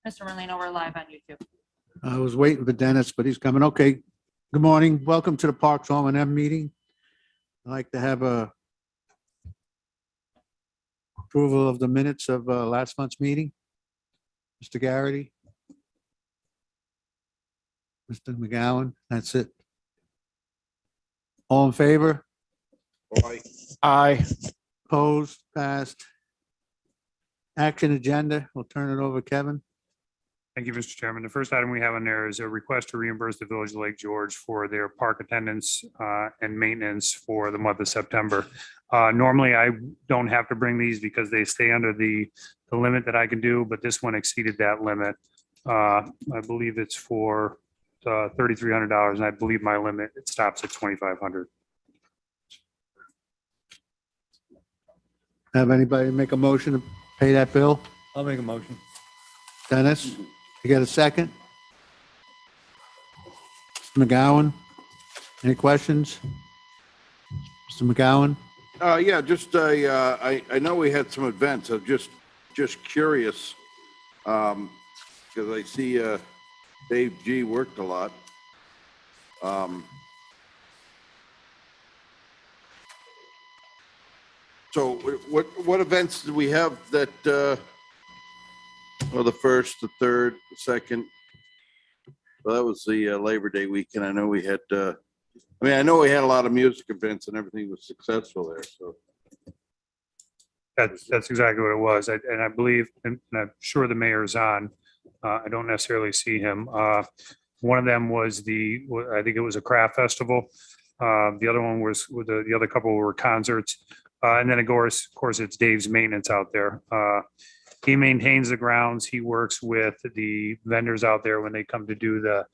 Mr. Merlino, we're live on YouTube. I was waiting for Dennis, but he's coming. Okay. Good morning. Welcome to the Parks O&M meeting. I'd like to have a approval of the minutes of last month's meeting. Mr. Garrity. Mr. McGowan, that's it. All in favor? Aye. Opposed? Passed. Action agenda. We'll turn it over, Kevin. Thank you, Mr. Chairman. The first item we have on there is a request to reimburse the Village of Lake George for their park attendance and maintenance for the month of September. Normally, I don't have to bring these because they stay under the limit that I can do, but this one exceeded that limit. I believe it's for $3,300, and I believe my limit, it stops at $2,500. Have anybody make a motion to pay that bill? I'll make a motion. Dennis, you got a second? Mr. McGowan, any questions? Mr. McGowan? Yeah, just, I know we had some events. I'm just curious. Because I see, Dave G worked a lot. So what events do we have that, well, the first, the third, the second? Well, that was the Labor Day weekend. I know we had, I know we had a lot of music events and everything was successful there, so. That's exactly what it was. And I believe, and I'm sure the mayor's on. I don't necessarily see him. One of them was I think it was a craft festival. The other one was, the other couple were concerts. And then of course, it's Dave's maintenance out there. He maintains the grounds. He works with the vendors out there when they come to do the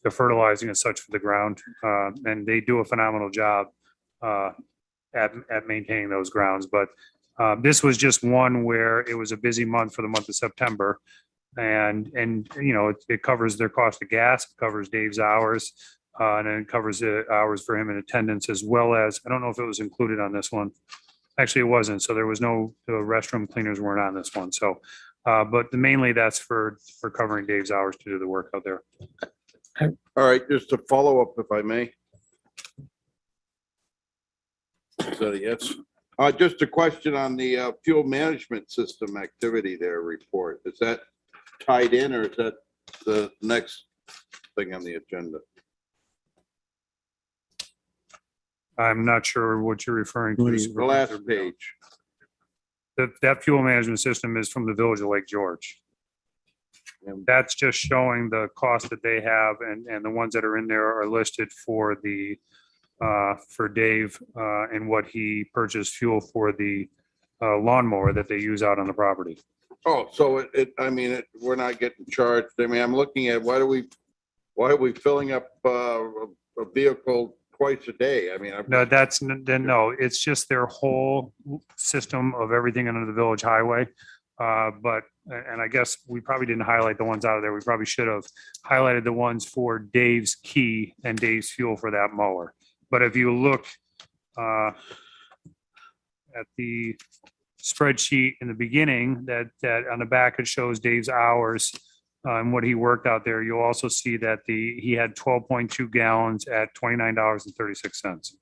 fertilizing and such for the ground. And they do a phenomenal job at maintaining those grounds. But this was just one where it was a busy month for the month of September. And you know, it covers their cost of gas, it covers Dave's hours, and then it covers the hours for him in attendance, as well as, I don't know if it was included on this one. Actually, it wasn't. So there was the restroom cleaners weren't on this one. So, but mainly that's for covering Dave's hours to do the work out there. All right, just a follow-up, if I may. Is that a yes? Just a question on the fuel management system activity there report. Is that tied in, or is that the next thing on the agenda? I'm not sure what you're referring to. The last page. That fuel management system is from the Village of Lake George. And that's just showing the cost that they have, and the ones that are in there are listed for for Dave and what he purchased fuel for the lawnmower that they use out on the property. Oh, so we're not getting charged. I mean, I'm looking at why are we filling up a vehicle twice a day? I mean, No, no, it's just their whole system of everything under the village highway. And I guess we probably didn't highlight the ones out of there. We probably should have highlighted the ones for Dave's key and Dave's fuel for that mower. But if you look at the spreadsheet in the beginning, that on the back, it shows Dave's hours and what he worked out there. You'll also see that he had 12.2 gallons at $29.36.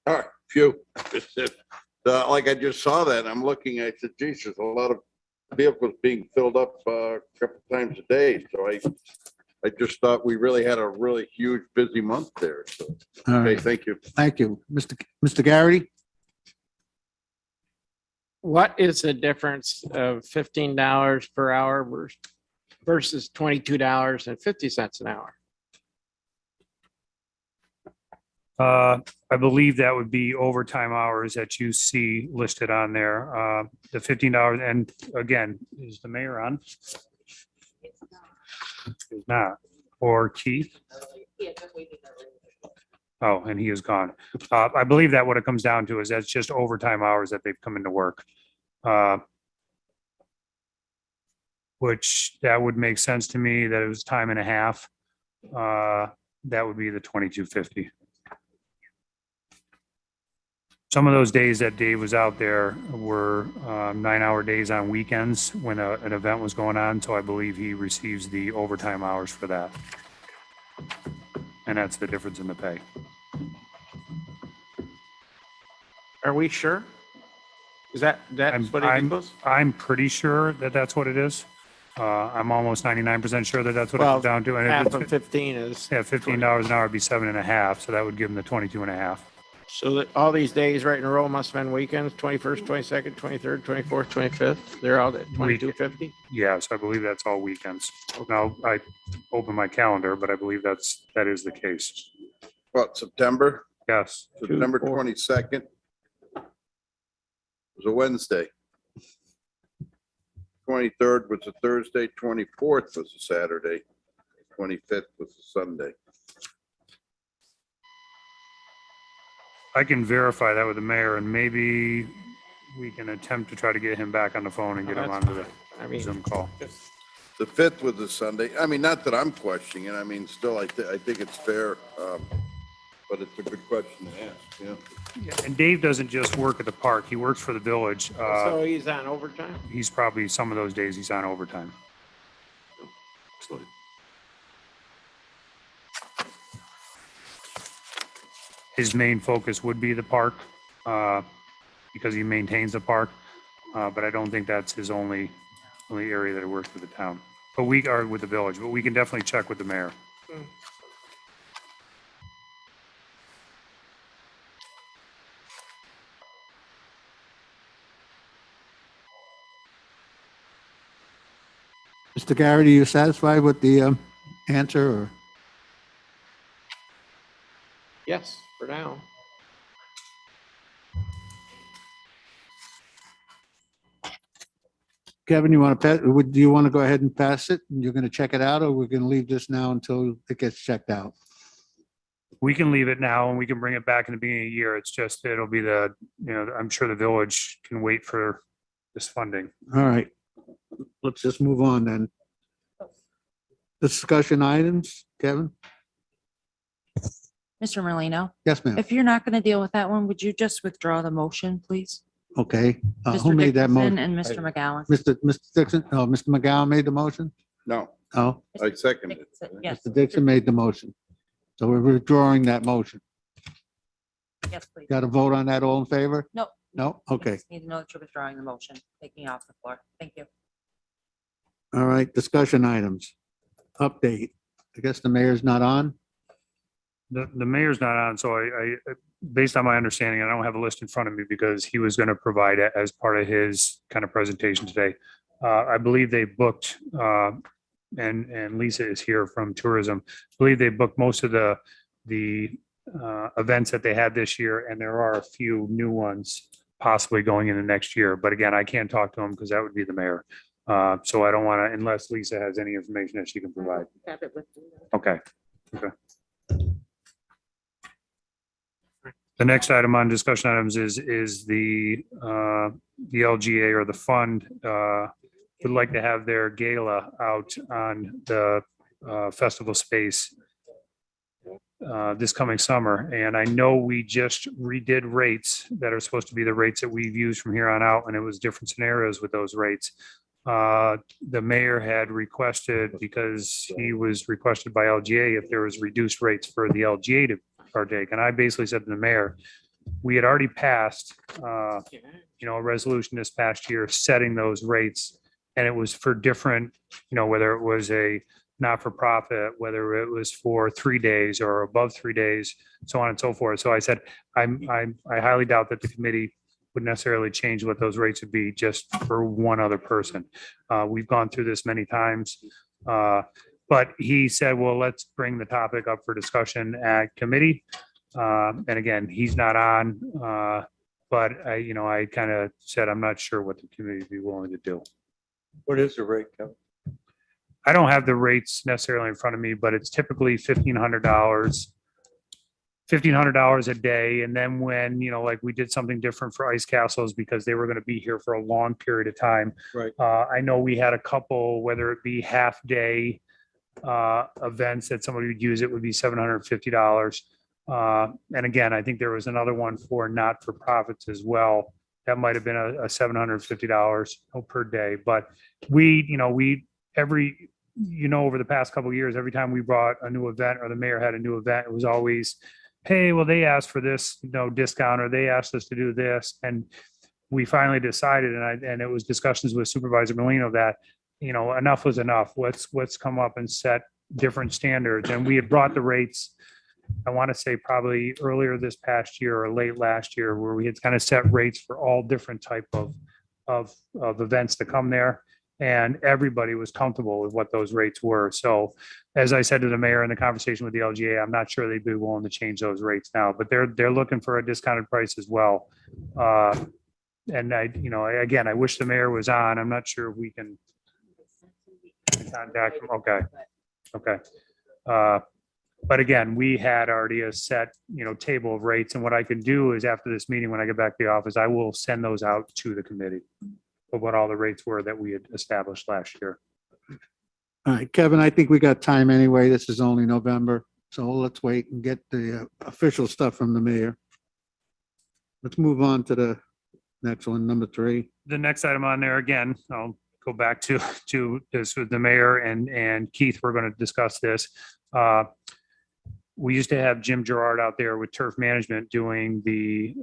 all right, phew. Like I just saw that, I'm looking, I said, geez, there's a lot of vehicles being filled up a couple times a day. So I just thought we really had a really huge busy month there. So, All okay, right. thank you. Thank you. Mr. Garrity? What is the difference of $15 per hour versus $22.50 an hour? I believe that would be overtime hours that you see listed on there. The $15, and again, is the mayor on? Is not, or Keith? Oh, and he is gone. I believe that what it comes down to is that's just overtime hours that they've come into work. Which that would make sense to me that it was time and a half. That would be the $22.50. Some of those days that Dave was out there were 9-hour days on weekends when an event was going on. So I believe he receives the overtime hours for that. And that's the difference in the pay. Are we sure? Is that's what it equals? I'm pretty sure that that's what it is. I'm almost 99% sure that that's what it Well, comes down to. And if half it's- of 15 is. Yeah, $15 an hour would be 7.5, so that would give him the 22.5. So that all these days right in a row must have been weekends, 21st, 22nd, 23rd, 24th, 25th. They're all at 22.50. Yes, I believe that's all weekends. Now, I open my calendar, but I believe that is the case. What, September? Yes, September 4. 22nd was a Wednesday. 23rd was a Thursday, 24th was a Saturday, 25th was a Sunday. I can verify that with the mayor, and maybe we can attempt to try to get him back on the phone and get him onto the I mean, Zoom call. The 5th was a Sunday. I mean, not that I'm questioning it. I mean, still, I think it's fair. But it's a good question to ask, yeah. Yeah, and Dave doesn't just work at the park. He works for the village. so he's on overtime? He's probably some of those days he's on overtime. Excellent. His main focus would be the park, because he maintains the park. But I don't think that's his only area that he works with the town. But we are with the village, but we can definitely check with the mayor. Mr. Garrett, are you satisfied with the answer or? Yes, for now. Kevin, you want to, do you want to go ahead and pass it? And you're going to check it out, or we're going to leave this now until it gets checked out? We can leave it now and we can bring it back in the beginning of the year. It's just, it'll be I'm sure the village can wait for this funding. All right. Let's just move on then. Discussion items, Kevin? Mr. Merlino, Yes, ma'am. if you're not going to deal with that one, would you just withdraw the motion, please? Okay. Who Mr. made that Dickinson motion? and Mr. McGowan. Mr. Dixon? Oh, Mr. McGowan made the motion? No, Oh, I seconded it. Dickinson, yes. Mr. Dixon made the motion. So we're withdrawing that motion. Yes, please. Got to vote on that, all in favor? No. No? I Okay. just Need to know that you're withdrawing the motion, taking it off the floor. Thank you. All right, discussion items. Update. I guess the mayor's not on. The mayor's not on, so I, based on my understanding, I don't have a list in front of me because he was going to provide it as part of his kind of presentation today. I believe they booked, and Lisa is here from tourism. I believe they booked most of the events that they had this year, and there are a few new ones possibly going into next year. But again, I can't talk to him because that would be the mayor. So I don't want to, unless Lisa has any information that she can provide. Have it with you. Okay. The next item on discussion items is the LGA or the fund would like to have their gala out on the festival space this coming summer. And I know we just redid rates that are supposed to be the rates that we've used from here on out, and it was different scenarios with those rates. The mayor had requested, because he was requested by LGA, if there was reduced rates for the LGA to partake. And I basically said to the mayor, we had already passed, a resolution this past year setting those rates. And it was for different, whether it was a not-for-profit, whether it was for 3 days or above 3 days, so on and so forth. So I said, I highly doubt that the committee would necessarily change what those rates would be just for one other person. We've gone through this many times. But he said, well, let's bring the topic up for discussion at committee. And again, he's not on, but I kind of said, I'm not sure what the committee would be willing to do. What is the rate, Kevin? I don't have the rates necessarily in front of me, but it's typically $1,500 a day. And then when, like we did something different for ice castles because they were going to be here for a long period of time. Right. I know we had a couple, whether it be half day events that somebody would use, it would be $750. And again, I think there was another one for not-for-profits as well. That might have been a $750 per day, but over the past couple of years, every time we brought a new event or the mayor had a new event, it was always, hey, well, they asked for this, discount, or they asked us to do this. And we finally decided, and it was discussions with Supervisor Molino that, enough was enough. Let's come up and set different standards. And we had brought the rates, I want to say probably earlier this past year or late last year, where we had kind of set rates for all different type of events to come there. And everybody was comfortable with what those rates were. So as I said to the mayor in the conversation with the LGA, I'm not sure they'd be willing to change those rates now, but they're looking for a discounted price as well. And again, I wish the mayor was on. I'm not sure if we can contact him. Okay. But again, we had already a set, table of rates. And what I can do is after this meeting, when I get back to the office, I will send those out to the committee of what all the rates were that we had established last year. All right, Kevin, I think we got time anyway. This is only November, so let's wait and get the official stuff from the mayor. Let's move on to the next one, number 3. The next item on there, again, I'll go back to this with the mayor and Keith. We're going to discuss this. We used to have Jim Gerard out there with turf management doing the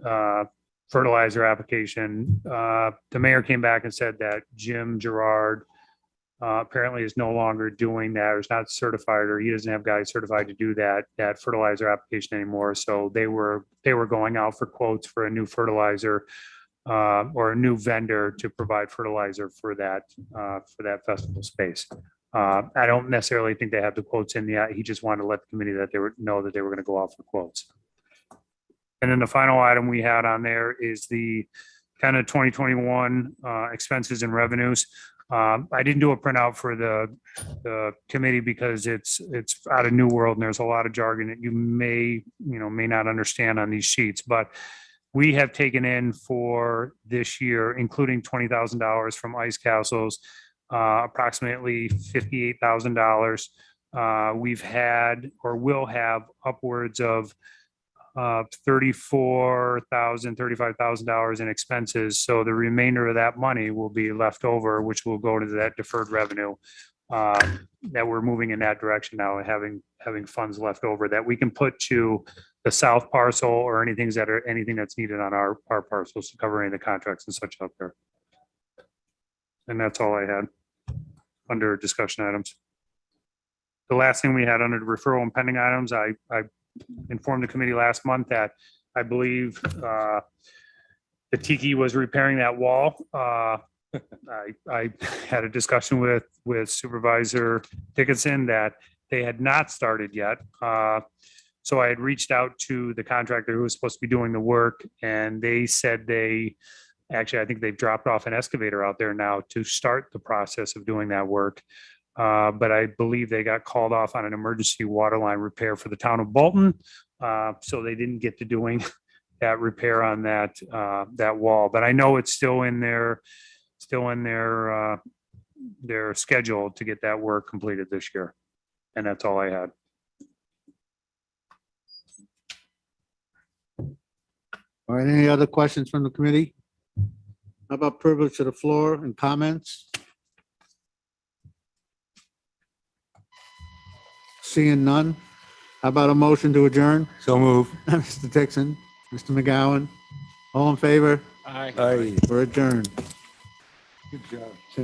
fertilizer application. The mayor came back and said that Jim Gerard apparently is no longer doing that, or is not certified, or he doesn't have guys certified to do that fertilizer application anymore. So they were going out for quotes for a new fertilizer or a new vendor to provide fertilizer for that festival space. I don't necessarily think they have the quotes in yet. He just wanted to let the committee that they know that they were going to go out for quotes. And then the final item we had on there is the kind of 2021 expenses and revenues. I didn't do a printout for the committee because it's out of New World and there's a lot of jargon that you may not understand on these sheets, but we have taken in for this year, including $20,000 from Ice Castles, approximately $58,000. We've had or will have upwards of $34,000, $35,000 in expenses. So the remainder of that money will be left over, which will go to that deferred revenue that we're moving in that direction now, and having funds left over that we can put to the south parcel or anything that's needed on our parcels to cover any of the contracts and such out there. And that's all I had under discussion items. The last thing we had under the referral and pending items, I informed the committee last month that I believe the Tiki was repairing that wall. I had a discussion with Supervisor Dickinson that they had not started yet. So I had reached out to the contractor who was supposed to be doing the work, and they said I think they've dropped off an excavator out there now to start the process of doing that work. But I believe they got called off on an emergency water line repair for the town of Bolton. So they didn't get to doing that repair on that wall, but I know it's still in their schedule to get that work completed this year. And that's all I had. All right, any other questions from the committee? How about privilege to the floor and comments? Seeing none. How about a motion to adjourn? So move. Mr. Dixon, Mr. McGowan, all in favor? Aye. Aye. We're adjourned. Good job.